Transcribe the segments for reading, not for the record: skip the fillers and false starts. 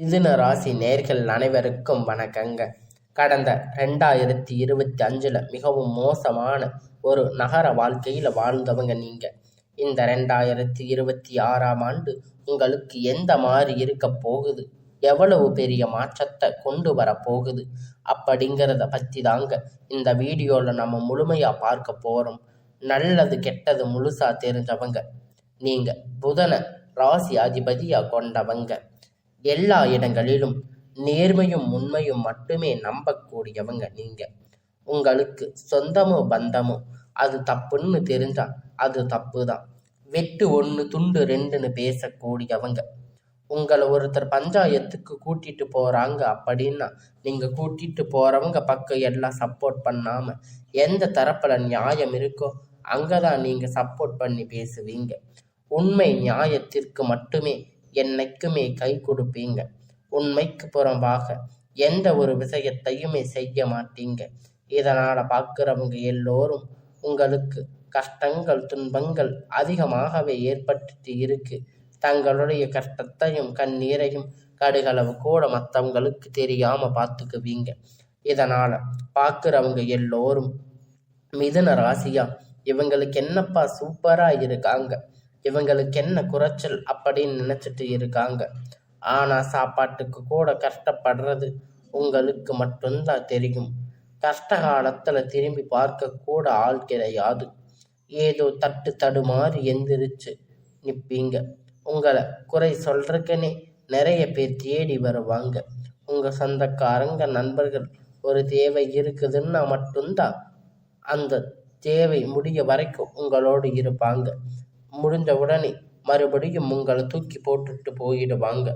மிதுன ராசி நேர்கள் அனைவருக்கும் வணக்கங்க. கடந்த 2025 மிகவும் மோசமான ஒரு நகர வாழ்க்கையில் வாழ்ந்தவங்க நீங்க. இந்த 2026ஆம் ஆண்டு உங்களுக்கு எந்த மாதிரி இருக்க போகுது, எவ்வளவு பெரிய மாற்றத்தை கொண்டு வர போகுது அப்படிங்கிறத பற்றி தாங்க இந்த வீடியோவில் நம்ம முழுமையாக பார்க்க போகிறோம். நல்லது கெட்டது முழுசாக தெரிஞ்சவங்க நீங்கள். புதனை ராசி அதிபதியாக கொண்டவங்க. எல்லா இடங்களிலும் நேர்மையும் உண்மையும் மட்டுமே நம்பக்கூடியவங்க நீங்க. உங்களுக்கு சொந்தமோ பந்தமோ அது தப்புன்னு தெரிஞ்சா அது தப்பு தான். வெட்டு ஒன்று துண்டு ரெண்டுன்னு பேசக்கூடியவங்க. உங்களை ஒருத்தர் பஞ்சாயத்துக்கு கூட்டிட்டு போறாங்க அப்படின்னா நீங்க கூட்டிட்டு போறவங்க பக்கம் எல்லாம் சப்போர்ட் பண்ணாம எந்த தரப்புல நியாயம் இருக்கோ அங்கதான் நீங்க சப்போர்ட் பண்ணி பேசுவீங்க. உண்மை நியாயத்திற்கு மட்டுமே என்னைக்குமே கை கொடுப்பீங்க. உண்மைக்கு புறம்பாக எந்த ஒரு விஷயத்தையுமே செய்ய மாட்டீங்க. இதனால் பார்க்குறவங்க எல்லோரும் உங்களுக்கு கஷ்டங்கள் துன்பங்கள் அதிகமாகவே ஏற்பட்டு இருக்கு. தங்களுடைய கஷ்டத்தையும் கண்ணீரையும் கடுகளவு கூட மற்றவங்களுக்கு தெரியாமல் பார்த்துக்குவீங்க. இதனால் பார்க்குறவங்க எல்லோரும் மிதுன ராசியா இவங்களுக்கு என்னப்பா சூப்பராக இருக்காங்க, இவங்களுக்கு என்ன குறைச்சல் அப்படின்னு நினச்சிட்டு இருக்காங்க. ஆனால் சாப்பாட்டுக்கு கூட கஷ்டப்படுறது உங்களுக்கு மட்டும்தான் தெரியும். கஷ்ட காலத்தில் திரும்பி பார்க்க கூட ஆள் கிடையாது. ஏதோ தடுமாறி எந்திரிச்சு நிற்பீங்க. உங்களை குறை சொல்றதுக்குன்னே நிறைய பேர் தேடி வருவாங்க. உங்கள் சொந்தக்காரங்க நண்பர்கள் ஒரு தேவை இருக்குதுன்னா மட்டும்தான் அந்த தேவை முடிய வரைக்கும் உங்களோடு இருப்பாங்க. முடிஞ்ச உடனே மறுபடியும் உங்களை தூக்கி போட்டுட்டு போயிடுவாங்க.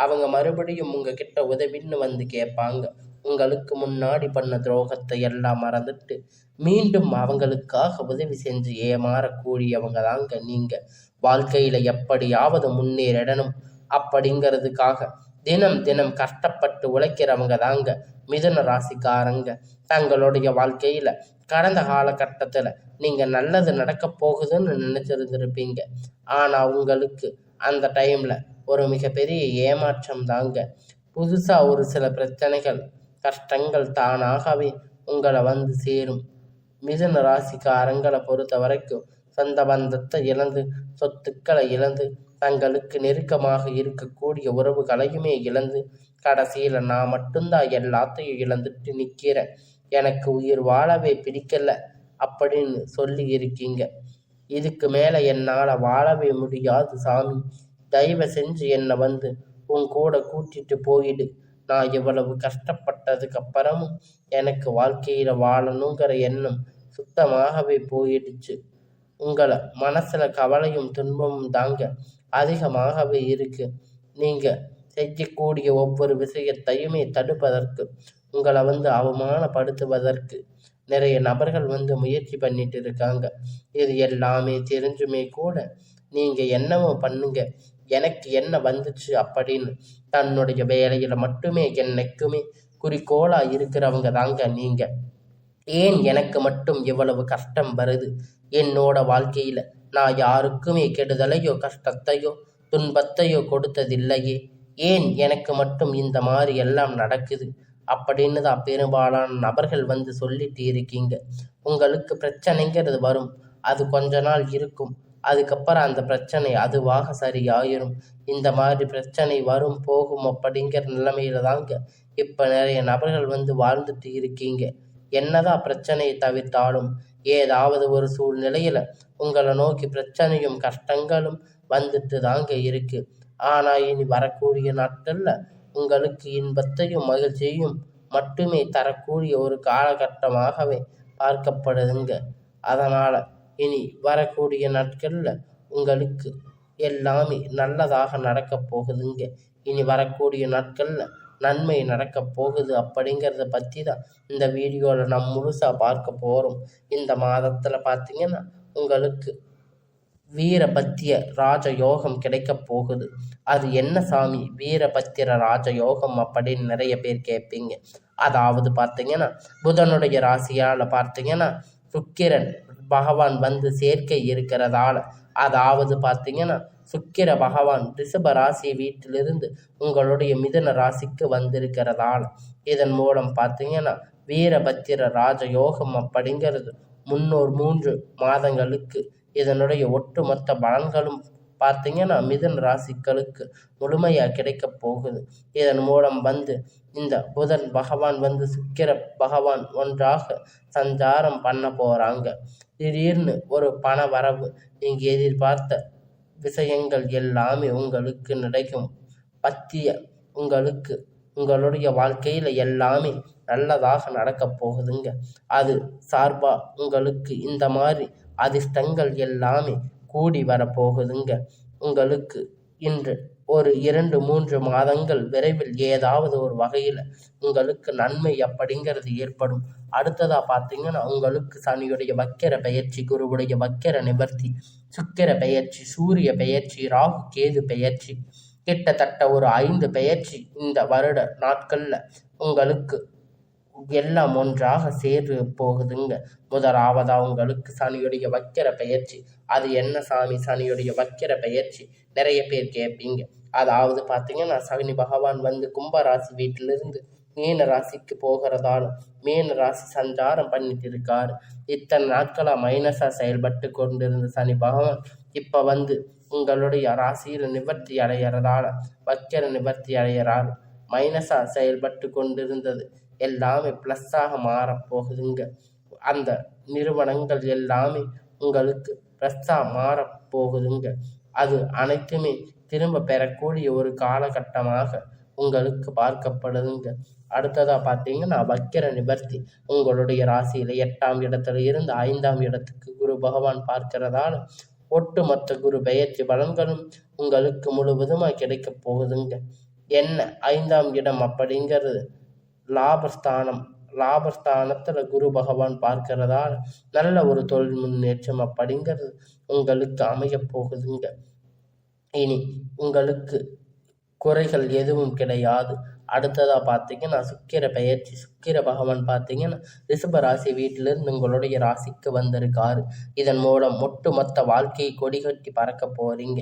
அவங்க மறுபடியும் உங்ககிட்ட உதவின்னு வந்து கேட்பாங்க. உங்களுக்கு முன்னாடி பண்ண துரோகத்தை எல்லாம் மறந்துட்டு மீண்டும் அவங்களுக்காக உதவி செஞ்சு ஏமாறக்கூடியவங்க தாங்க நீங்க. வாழ்க்கையில் எப்படியாவது முன்னேறிடணும் அப்படிங்கிறதுக்காக தினம் தினம் கஷ்டப்பட்டு உழைக்கிறவங்க தாங்க மிதுன ராசிக்காரங்க. தங்களுடைய வாழ்க்கையில் கடந்த காலகட்டத்தில் நீங்கள் நல்லது நடக்க போகுதுன்னு நினச்சிருந்துருப்பீங்க. ஆனால் உங்களுக்கு அந்த டைமில் ஒரு மிகப்பெரிய ஏமாற்றம் தாங்க. புதுசாக ஒரு சில பிரச்சனைகள் கஷ்டங்கள் தானாகவே உங்களை வந்து சேரும். மிதுன ராசிக்காரங்களை பொறுத்த வரைக்கும் சொந்த பந்தத்தை இழந்து சொத்துக்களை இழந்து தங்களுக்கு நெருக்கமாக இருக்கக்கூடிய உறவுகளையுமே இழந்து கடைசியில் நான் மட்டும்தான் எல்லாத்தையும் இழந்துட்டு நிற்கிறேன், எனக்கு உயிர் வாழவே பிடிக்கல அப்படின்னு சொல்லி இருக்கீங்க. இதுக்கு மேலே என்னால் வாழவே முடியாது சாமி, தயவு செஞ்சு என்னை வந்து உன் கூட கூட்டிட்டு போயிடு. நான் இவ்வளவு கஷ்டப்பட்டதுக்கு அப்புறமும் எனக்கு வாழ்க்கையில் வாழணுங்கிற எண்ணம் சுத்தமாகவே போயிடுச்சு. உங்களை மனசில் கவலையும் துன்பமும் தாங்க அதிகமாகவே இருக்கு. நீங்கள் செய்யக்கூடிய ஒவ்வொரு விஷயத்தையுமே தடுப்பதற்கு, உங்களை வந்து அவமானப்படுத்துவதற்கு நிறைய நபர்கள் வந்து முயற்சி பண்ணிட்டு இருக்காங்க. இது எல்லாமே தெரிஞ்சுமே கூட நீங்கள் என்னவோ பண்ணுங்க, எனக்கு என்ன வந்துச்சு அப்படின்னு தன்னுடைய வேலையில் மட்டுமே என்னைக்குமே குறிக்கோளாக இருக்கிறவங்க தாங்க நீங்கள். ஏன் எனக்கு மட்டும் இவ்வளவு கஷ்டம் வருது, என்னோட வாழ்க்கையில் நான் யாருக்குமே கெடுதலையோ கஷ்டத்தையோ துன்பத்தையோ கொடுத்ததில்லையே, ஏன் எனக்கு மட்டும் இந்த மாதிரி எல்லாம் நடக்குது அப்படின்னு தான் பெரும்பாலான நபர்கள் வந்து சொல்லிட்டு இருக்கீங்க. உங்களுக்கு பிரச்சனைங்கிறது வரும், அது கொஞ்ச நாள் இருக்கும், அதுக்கப்புறம் அந்த பிரச்சனை அதுவாக சரியாயிரும். இந்த மாதிரி பிரச்சனை வரும் போகும் அப்படிங்கிற நிலைமையில தாங்க இப்போ நிறைய நபர்கள் வந்து வாழ்ந்துட்டு இருக்கீங்க. என்னதான் பிரச்சனையை தவிர்த்தாலும் ஏதாவது ஒரு சூழ்நிலையில் உங்களை நோக்கி பிரச்சனையும் கஷ்டங்களும் வந்துட்டு தாங்க இருக்கு. ஆனால் இனி வரக்கூடிய நாட்களில் உங்களுக்கு இன்பத்தையும் மகிழ்ச்சியையும் மட்டுமே தரக்கூடிய ஒரு காலகட்டமாகவே பார்க்கப்படுதுங்க. அதனால் இனி வரக்கூடிய நாட்களில் உங்களுக்கு எல்லாமே நல்லதாக நடக்க போகுதுங்க. இனி வரக்கூடிய நாட்களில் நன்மை நடக்க போகுது அப்படிங்கிறத பற்றி தான் இந்த வீடியோவில் நம்ம முழுசாக பார்க்க போகிறோம். இந்த மாதத்தில் பார்த்தீங்கன்னா உங்களுக்கு வீரபத்திய ராஜயோகம் கிடைக்க போகுது. அது என்ன சாமி வீரபத்திர ராஜயோகம் அப்படின்னு நிறைய பேர் கேட்பீங்க. அதாவது பார்த்தீங்கன்னா புதனுடைய ராசியால் பார்த்தீங்கன்னா சுக்கிரன் பகவான் வந்து சேர்க்கை இருக்கிறதால, அதாவது பார்த்தீங்கன்னா சுக்கிர பகவான் ரிஷப ராசி வீட்டிலிருந்து உங்களுடைய மிதுன ராசிக்கு வந்திருக்கிறதால இதன் மூலம் பார்த்தீங்கன்னா வீரபத்திர ராஜயோகம் அப்படிங்கிறது முன்னோர் 3 மாதங்களுக்கு இதனுடைய ஒட்டுமொத்த பலன்களும் பார்த்தீங்கன்னா மிதுன ராசிகளுக்கு முழுமையாக கிடைக்க போகுது. இதன் மூலம் இந்த புதன் பகவான் சுக்கிர பகவான் ஒன்றாக சஞ்சாரம் பண்ண போறாங்க. திடீர்னு ஒரு பண வரவு, நீங்க எதிர்பார்த்த விஷயங்கள் எல்லாமே உங்களுக்கு கிடைக்கும். உங்களுடைய வாழ்க்கையில எல்லாமே நல்லதாக நடக்க போகுதுங்க. அது சார்பா உங்களுக்கு இந்த மாதிரி அதிர்ஷ்டங்கள் எல்லாமே கூடி வரப்போகுதுங்க. உங்களுக்கு இன்று ஒரு 2-3 மாதங்கள் விரைவில் ஏதாவது ஒரு வகையில் உங்களுக்கு நன்மை அப்படிங்கிறது ஏற்படும். அடுத்ததாக பார்த்தீங்கன்னா உங்களுக்கு சனியுடைய வக்கிர பெயர்ச்சி, குருவுடைய வக்கிர நிவர்த்தி, சுக்கிர பெயர்ச்சி, சூரிய பெயர்ச்சி, ராகு கேது பெயர்ச்சி, கிட்டத்தட்ட ஒரு 5 பெயர்ச்சி இந்த வருட நாட்களில் உங்களுக்கு எல்லாம் ஒன்றாக சேர்ந்து போகுதுங்க. முதலாவதா உங்களுக்கு சனியுடைய வக்கிர பெயர்ச்சி. அது என்ன சாமி சனியுடைய வக்கிர பெயர்ச்சி? நிறைய பேர் கேட்பீங்க. அதாவது பார்த்தீங்கன்னா சனி பகவான் கும்பராசி வீட்டிலிருந்து மீன ராசிக்கு போகிறதால மீன ராசி சஞ்சாரம் பண்ணிட்டு இருக்காரு. இத்தனை நாட்களாக மைனஸாக செயல்பட்டு கொண்டிருந்த சனி பகவான் இப்போ உங்களுடைய ராசியில் நிவர்த்தி அடைகிறதால வக்கிர நிவர்த்தி அடைகிறாரு. மைனஸாக செயல்பட்டு கொண்டிருந்தது எல்லாமே ப்ளஸ்ஸாக மாறப்போகுதுங்க. அந்த நிறுவனங்கள் எல்லாமே உங்களுக்கு ப்ளஸ்ஸாக மாறப்போகுதுங்க. அது அனைத்துமே திரும்ப பெறக்கூடிய ஒரு காலகட்டமாக உங்களுக்கு பார்க்கப்படுதுங்க. அடுத்ததாக பார்த்தீங்கன்னா வக்கிர நிவர்த்தி. உங்களுடைய ராசியில் 8ஆம் இடத்துல இருந்து 5ஆம் இடத்துக்கு குரு பகவான் பார்க்கிறதால ஒட்டுமொத்த குரு பெயர்ச்சி பலன்களும் உங்களுக்கு முழுவதுமாக கிடைக்க போகுதுங்க. என்ன 5ஆம் இடம் அப்படிங்கிறது லாபஸ்தானத்துல குரு பகவான் பார்க்கிறதால நல்ல ஒரு தொழில் முன்னேற்றம் அப்படிங்கிறது உங்களுக்கு அமைய போகுதுங்க. இனி உங்களுக்கு குறைகள் எதுவும் கிடையாது. அடுத்ததா பார்த்தீங்கன்னா சுக்கிர பெயர்ச்சி. சுக்கிர பகவான் பார்த்தீங்கன்னா ரிஷப ராசி வீட்டிலிருந்து உங்களுடைய ராசிக்கு வந்திருக்காரு. இதன் மூலம் ஒட்டுமொத்த வாழ்க்கையை கொடிகட்டி பறக்க போறீங்க.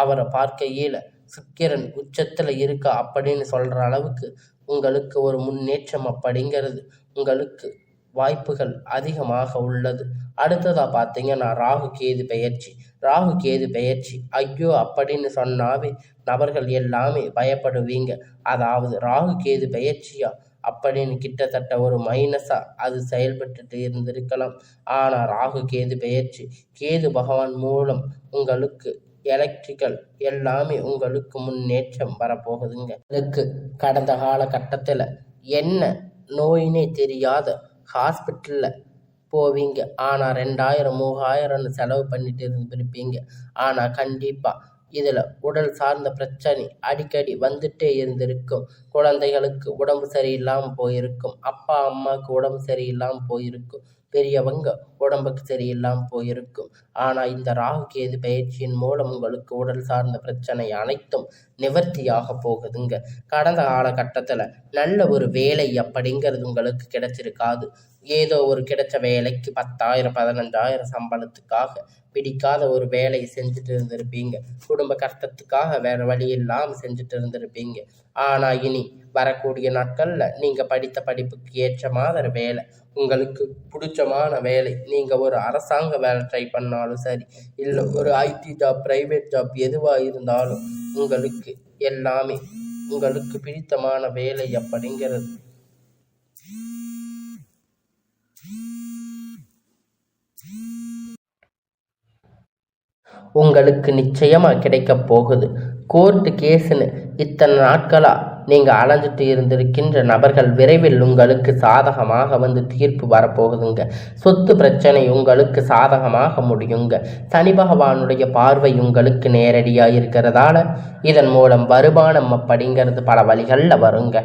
அவரை பார்க்கையில சுக்கிரன் உச்சத்துல இருக்கா அப்படின்னு சொல்ற அளவுக்கு உங்களுக்கு ஒரு முன்னேற்றம் அப்படிங்கிறது உங்களுக்கு வாய்ப்புகள் அதிகமாக உள்ளது. அடுத்ததாக பார்த்தீங்கன்னா ராகு கேது பெயர்ச்சி ஐயோ அப்படின்னு சொன்னாவே நபர்கள் எல்லாமே பயப்படுவீங்க. அதாவது ராகு கேது பெயர்ச்சியா அப்படின்னு கிட்டத்தட்ட ஒரு மைனஸாக அது செயல்பட்டு இருந்திருக்கலாம். ஆனால் ராகு கேது பெயர்ச்சி கேது பகவான் மூலம் உங்களுக்கு எலக்ட்ரிக்கல் எல்லாமே உங்களுக்கு முன்னேற்றம் வரப்போகுதுங்க. இதுக்கு கடந்த காலகட்டத்தில் என்ன நோயினே தெரியாத ஹாஸ்பிட்டலில் போவீங்க. ஆனால் 2000-3000 செலவு பண்ணிட்டு இருந்திருப்பீங்க. ஆனால் கண்டிப்பாக இதில் உடல் சார்ந்த பிரச்சனை அடிக்கடி வந்துட்டே இருந்திருக்கும். குழந்தைகளுக்கு உடம்பு சரியில்லாமல் போயிருக்கும். அப்பா அம்மாவுக்கு உடம்பு சரியில்லாமல் போயிருக்கும். பெரியவங்க உடம்புக்கு சரியில்லாமல் போயிருக்கும். ஆனால் இந்த ராகு கேது பயிற்சியின் மூலம் உங்களுக்கு உடல் சார்ந்த பிரச்சனை அனைத்தும் நிவர்த்தியாக போகுதுங்க. கடந்த காலகட்டத்தில் நல்ல ஒரு வேலை அப்படிங்கிறது உங்களுக்கு கிடைச்சிருக்காது. ஏதோ ஒரு கிடைச்ச வேலைக்கு 10,000-15,000 சம்பளத்துக்காக பிடிக்காத ஒரு வேலையை செஞ்சுட்டு இருந்திருப்பீங்க. குடும்ப கஷ்டத்துக்காக வேறு வழி இல்லாமல் செஞ்சுட்டு இருந்திருப்பீங்க. ஆனால் இனி வரக்கூடிய நாட்களில் நீங்கள் படித்த படிப்புக்கு ஏற்ற மாதிரி வேலை, உங்களுக்கு பிடிச்சமான வேலை, நீங்கள் ஒரு அரசாங்க வேலை ட்ரை பண்ணாலும் சரி, இல்லை ஒரு ஐடி ஜாப், ப்ரைவேட் ஜாப் எதுவாக இருந்தாலும் உங்களுக்கு எல்லாமே உங்களுக்கு பிடித்தமான வேலை அப்படிங்கிறது உங்களுக்கு நிச்சயமாக கிடைக்க போகுது. கோர்ட்டு கேஸுன்னு இத்தனை நாட்களாக நீங்கள் அலைஞ்சிட்டு இருந்திருக்கின்ற நபர்கள் விரைவில் உங்களுக்கு சாதகமாக தீர்ப்பு வரப்போகுதுங்க. சொத்து பிரச்சனை உங்களுக்கு சாதகமாக முடியுங்க. சனி பகவானுடைய பார்வை உங்களுக்கு நேரடியாக இருக்கிறதால இதன் மூலம் வருமானம் அப்படிங்கிறது பல வழிகளில் வருங்க.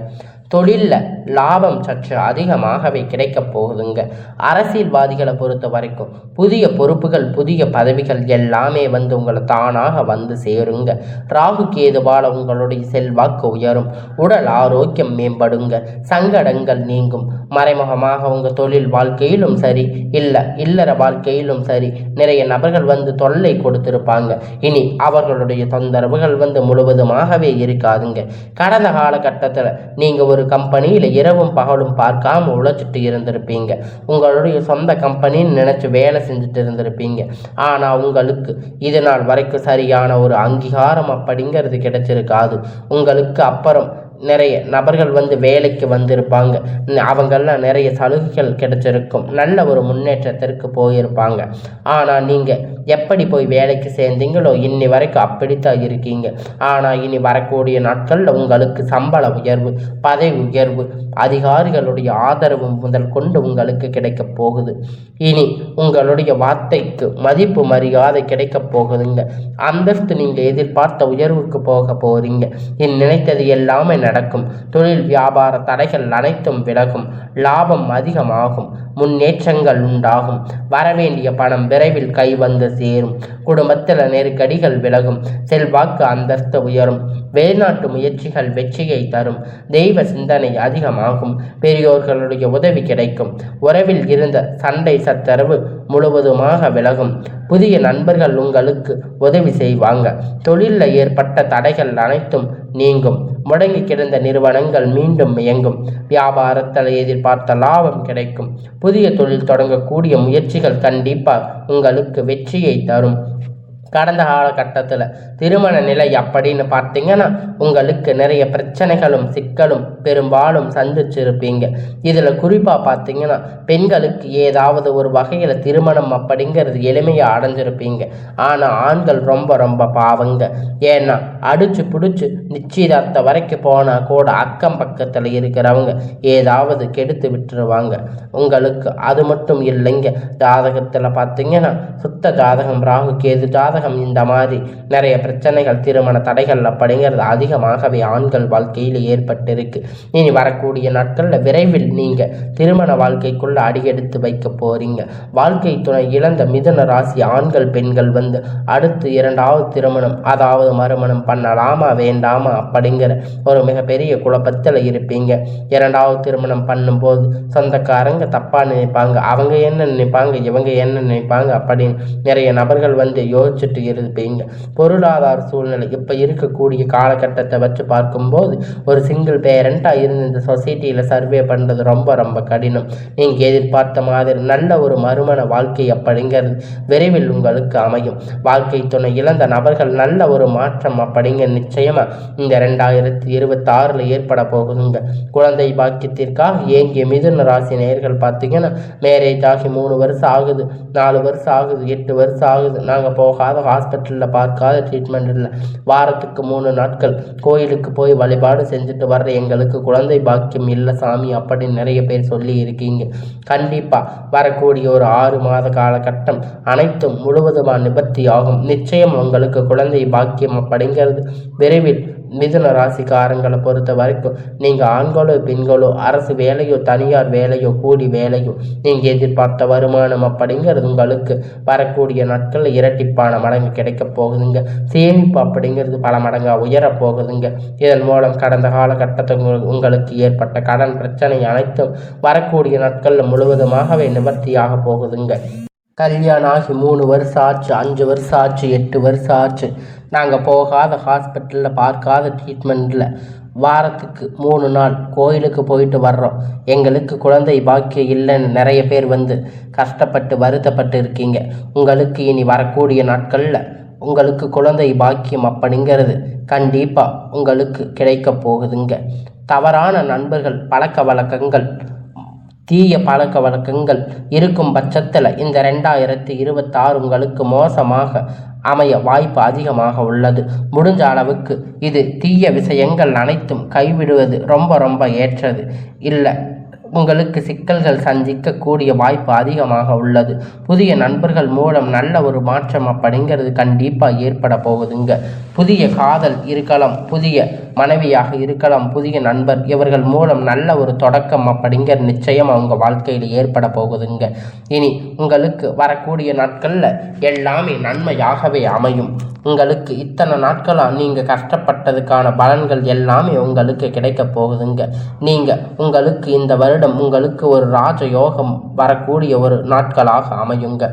தொழிலில் லாபம் சற்று அதிகமாகவே கிடைக்க போகுதுங்க. அரசியல்வாதிகளை பொறுத்த வரைக்கும் புதிய பொறுப்புகள், புதிய பதவிகள் எல்லாமே உங்களை தானாக சேருங்க. ராகு கேதுவால் உங்களுடைய செல்வாக்கு உயரும். உடல் ஆரோக்கியம் மேம்படுங்க, சங்கடங்கள் நீங்கும். மறைமுகமாக உங்கள் தொழில் வாழ்க்கையிலும் சரி, இல்லற வாழ்க்கையிலும் சரி, நிறைய நபர்கள் வந்து தொல்லை கொடுத்திருப்பாங்க. இனி அவர்களுடைய தொந்தரவுகள் வந்து முழுவதுமாகவே இருக்காதுங்க. கடந்த காலகட்டத்தில் நீங்கள் ஒரு கம்பெனியில் இரவும் பகலும் பார்க்காம உழைச்சிட்டு இருந்திருப்பீங்க. உங்களுடைய சொந்த கம்பெனின்னு நினச்சி வேலை செஞ்சுட்டு இருந்திருப்பீங்க. ஆனால் உங்களுக்கு இது நாள் வரைக்கும் சரியான ஒரு அங்கீகாரம் அப்படிங்கிறது கிடைச்சிருக்காது. உங்களுக்கு அப்புறம் நிறைய நபர்கள் வந்து வேலைக்கு வந்திருப்பாங்க. அவங்கெல்லாம் நிறைய சலுகைகள் கிடைச்சிருக்கும். நல்ல ஒரு முன்னேற்றத்திற்கு போயிருப்பாங்க. ஆனால் நீங்கள் எப்படி போய் வேலைக்கு சேர்ந்தீங்களோ இன்னி வரைக்கும் அப்படித்தான் இருக்கீங்க. ஆனால் இனி வரக்கூடிய நாட்களில் உங்களுக்கு சம்பள உயர்வு, பதவி உயர்வு, அதிகாரிகளுடைய ஆதரவு முதல் கொண்டு உங்களுக்கு கிடைக்க போகுது. இனி உங்களுடைய வார்த்தைக்கு மதிப்பு மரியாதை கிடைக்க போகுதுங்க. அந்தஸ்து நீங்கள் எதிர்பார்த்த உயர்வுக்கு போக போறீங்க. நினைத்தது எல்லாமே நடக்கும். தொழில் வியாபார தடைகள் அனைத்தும் விலகும். லாபம் அதிகமாகும். முன்னேற்றங்கள் உண்டாகும். வரவேண்டிய பணம் விரைவில் கை வந்து சேரும். குடும்பத்தில் நெருக்கடிகள் விலகும். செல்வாக்கு அந்தஸ்து உயரும். வெளிநாட்டு முயற்சிகள் வெற்றியை தரும். தெய்வ சிந்தனை அதிகமாகும். பெரியோர்களுடைய உதவி கிடைக்கும். உறவில் இருந்த சண்டை சச்சரவு முழுவதுமாக விலகும். புதிய நண்பர்கள் உங்களுக்கு உதவி செய்வாங்க. தொழிலில் ஏற்பட்ட தடைகள் அனைத்தும் நீங்கும். முடங்கி கிடந்த நிறுவனங்கள் மீண்டும் இயங்கும். வியாபாரத்தில் எதிர்பார்த்த லாபம் கிடைக்கும். புதிய தொழில் தொடங்கக்கூடிய முயற்சிகள் கண்டிப்பாக உங்களுக்கு வெற்றியை தரும். கடந்த காலகட்டத்தில் திருமண நிலை அப்படின்னு பார்த்தீங்கன்னா உங்களுக்கு நிறைய பிரச்சனைகளும் சிக்கலும் பெரும்பாலும் சந்திச்சிருப்பீங்க. இதில் குறிப்பாக பார்த்தீங்கன்னா பெண்களுக்கு ஏதாவது ஒரு வகையில் திருமணம் அப்படிங்கிறது எளிமையாக அடைஞ்சிருப்பீங்க. ஆனால் ஆண்கள் ரொம்ப ரொம்ப பாவங்க. ஏன்னா அடிச்சு பிடிச்சி நிச்சயதார்த்தம் வரைக்கும் போனால் கூட அக்கம் பக்கத்தில் இருக்கிறவங்க ஏதாவது கெடுத்து விட்டுருவாங்க உங்களுக்கு. அது மட்டும் இல்லைங்க, ஜாதகத்தில் பார்த்தீங்கன்னா சுத்த ஜாதகம், ராகு கேது ஜாதகம், இந்த மாதிரி நிறைய பிரச்சனைகள், திருமண தடைகள் அப்படிங்கிறது அதிகமாகவே ஆண்கள் வாழ்க்கையில் ஏற்பட்டிருக்கு. இனி வரக்கூடிய நாட்களில் விரைவில் நீங்கள் திருமண வாழ்க்கைக்குள்ள அடியெடுத்து வைக்க போறீங்க. வாழ்க்கை துணை இழந்த மிதுன ராசி ஆண்கள் பெண்கள் வந்து அடுத்து இரண்டாவது திருமணம், அதாவது மறுமணம் பண்ணலாமா வேண்டாமா அப்படிங்கிற ஒரு மிகப்பெரிய குழப்பத்தில் இருப்பீங்க. இரண்டாவது திருமணம் பண்ணும்போது சொந்தக்காரங்க தப்பா நினைப்பாங்க, அவங்க என்ன நினைப்பாங்க, இவங்க என்ன நினைப்பாங்க அப்படின்னு நிறைய நபர்கள் வந்து யோசிச்சுட்டு இருப்பீங்க. பொருளாதார சூழ்நிலை இப்போ இருக்கக்கூடிய காலகட்டத்தை வச்சு பார்க்கும்போது ஒரு சிங்கிள் பேரண்டாக இருந்து இந்த சொசைட்டியில் சர்வே பண்ணுறது ரொம்ப ரொம்ப கடினம். நீங்கள் எதிர்பார்த்த மாதிரி நல்ல ஒரு மறுமண வாழ்க்கை அப்படிங்கிறது விரைவில் உங்களுக்கு அமையும். வாழ்க்கை துணை இழந்த நபர்கள் நல்ல ஒரு மாற்றம் அப்படிங்கிற நிச்சயமாக இந்த 2026 ஏற்பட போகுதுங்க. குழந்தை பாக்கியத்திற்காக ஏங்கிய மிதுன ராசி நேயர்கள் பார்த்தீங்கன்னா மேரேஜ் ஆகி 3 வருஷம் ஆகுது, 4 வருஷம் ஆகுது, 8 வருஷம் ஆகுது, நாங்கள் போகாத ஹாஸ்பிட்டலில் பார்க்காத ட்ரீட்மெண்ட் இல்லை, வாரத்துக்கு 3 நாட்கள் கோயிலுக்கு போய் வழிபாடு செஞ்சுட்டு வர்ற எங்களுக்கு குழந்தை பாக்கியம் இல்லை சாமி அப்படின்னு நிறைய பேர் சொல்லி இருக்கீங்க. கண்டிப்பாக வரக்கூடிய ஒரு 6 மாத காலகட்டம் அனைத்தும் முழுவதுமாக நிவர்த்தி ஆகும். நிச்சயம் உங்களுக்கு குழந்தை பாக்கியம் அப்படிங்கிறது விரைவில் மிதுன ராசிக்காரங்களை பொறுத்த வரைக்கும் நீங்கள் ஆண்களோ பெண்களோ, அரசு வேலையோ தனியார் வேலையோ கூலி வேலையோ, நீங்கள் எதிர்பார்த்த வருமானம் அப்படிங்கிறது உங்களுக்கு வரக்கூடிய நாட்களில் இரட்டிப்பான மடங்கு கிடைக்க போகுதுங்க. சேமிப்பு அப்படிங்கிறது பல மடங்காக உயரப் போகுதுங்க. இதன் மூலம் கடந்த காலகட்டத்தில் உங்களுக்கு ஏற்பட்ட கடன் பிரச்சனை அனைத்தும் வரக்கூடிய நாட்களில் முழுவதுமாகவே நிவர்த்தியாக போகுதுங்க. கல்யாணம் ஆகி 3 வருஷம் ஆச்சு, 5 வருஷம் ஆச்சு, 8 வருஷம் ஆச்சு, நாங்கள் போகாத ஹாஸ்பிட்டலில் பார்க்காத ட்ரீட்மெண்ட்டில் வாரத்துக்கு 3 நாள் கோயிலுக்கு போயிட்டு வர்றோம், எங்களுக்கு குழந்தை பாக்கியம் இல்லைன்னு நிறைய பேர் வந்து கஷ்டப்பட்டு வருத்தப்பட்டு இருக்கீங்க. உங்களுக்கு இனி வரக்கூடிய நாட்களில் உங்களுக்கு குழந்தை பாக்கியம் அப்படிங்கிறது கண்டிப்பாக உங்களுக்கு கிடைக்க போகுதுங்க. தவறான நண்பர்கள், பழக்க வழக்கங்கள், தீய பழக்க வழக்கங்கள் இருக்கும் பட்சத்தில் இந்த 2026 உங்களுக்கு மோசமாக அமைய வாய்ப்பு அதிகமாக உள்ளது. முடிஞ்ச அளவுக்கு இது தீய விஷயங்கள் அனைத்தும் கைவிடுவது ரொம்ப ரொம்ப ஏற்றது. இல்லை உங்களுக்கு சிக்கல்கள் சந்திக்கக்கூடிய வாய்ப்பு அதிகமாக உள்ளது. புதிய நண்பர்கள் மூலம் நல்ல ஒரு மாற்றம் அப்படிங்கிறது கண்டிப்பாக ஏற்பட போகுதுங்க. புதிய காதல் இருக்கலாம், புதிய மனைவியாக இருக்கலாம், புதிய நண்பர், இவர்கள் மூலம் நல்ல ஒரு தொடக்கம் அப்படிங்கிற நிச்சயம் அவங்க வாழ்க்கையில் ஏற்பட போகுதுங்க. இனி உங்களுக்கு வரக்கூடிய நாட்களில் எல்லாமே நன்மையாகவே அமையும். உங்களுக்கு இத்தனை நாட்களாக நீங்கள் கஷ்டப்பட்டதுக்கான பலன்கள் எல்லாமே உங்களுக்கு கிடைக்க போகுதுங்க. உங்களுக்கு இந்த வருடம் உங்களுக்கு ஒரு ராஜ யோகம் வரக்கூடிய ஒரு நாட்களாக அமையுங்க.